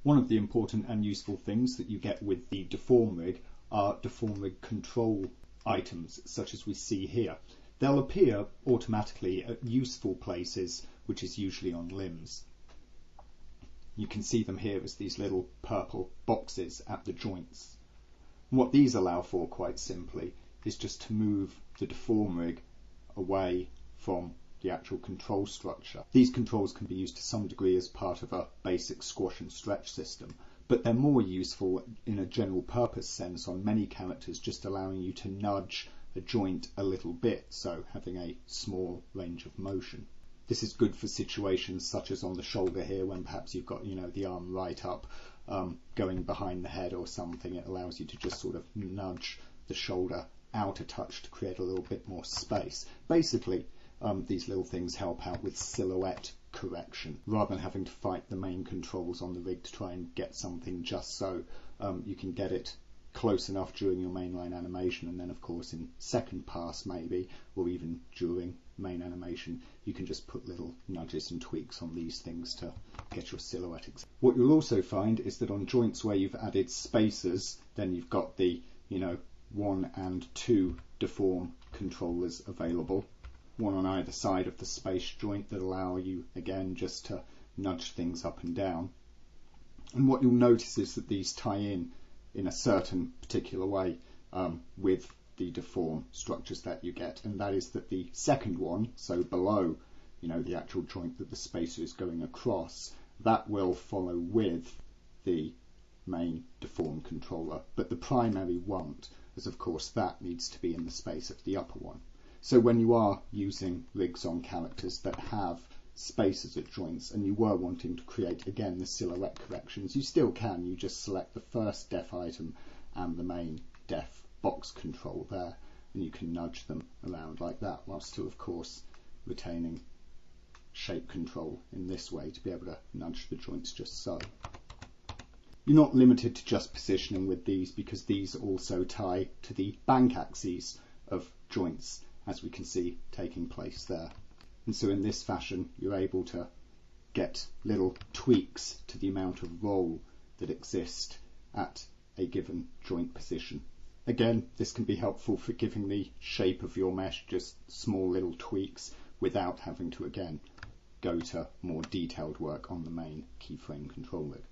One of the important and useful things that you get with the Deform rig are Deform rig control items, such as we see here. They'll appear automatically at useful places, which is usually on limbs. You can see them here as these little purple boxes at the joints. And what these allow for, quite simply, is just to move the Deform rig away from the actual control structure. These controls can be used to some degree as part of a basic squash and stretch system, but they're more useful in a general purpose sense on many characters, just allowing you to nudge a joint a little bit, so having a small range of motion. This is good for situations such as on the shoulder here, when perhaps you've got, the arm right up, going behind the head or something. It allows you to just sort of nudge the shoulder out a touch to create a little bit more space. Basically, these little things help out with silhouette correction, rather than having to fight the main controls on the rig to try and get something just so. You can get it close enough during your mainline animation, and then of course in second pass maybe, or even during main animation, you can just put little nudges and tweaks on these things to get your silhouette. What you'll also find is that on joints where you've added spacers, then you've got the 1 and 2 deform controllers available, one on either side of the space joint, that allow you again just to nudge things up and down. And what you'll notice is that these tie in a certain particular way with the deform structures that you get, and that is that the second one, so below the actual joint that the spacer is going across, that will follow with the main deform controller, but the primary won't, as of course that needs to be in the space of the upper one. So when you are using rigs on characters that have spacers at joints, and you were wanting to create again the silhouette corrections, you still can. You just select the first def item and the main def box control there, and you can nudge them around like that, while still of course retaining shape control in this way to be able to nudge the joints just so. You're not limited to just positioning with these, because these also tie to the bank axes of joints, as we can see taking place there. And so in this fashion you're able to get little tweaks to the amount of roll that exist at a given joint position. Again, this can be helpful for giving the shape of your mesh just small little tweaks without having to again go to more detailed work on the main keyframe control rig.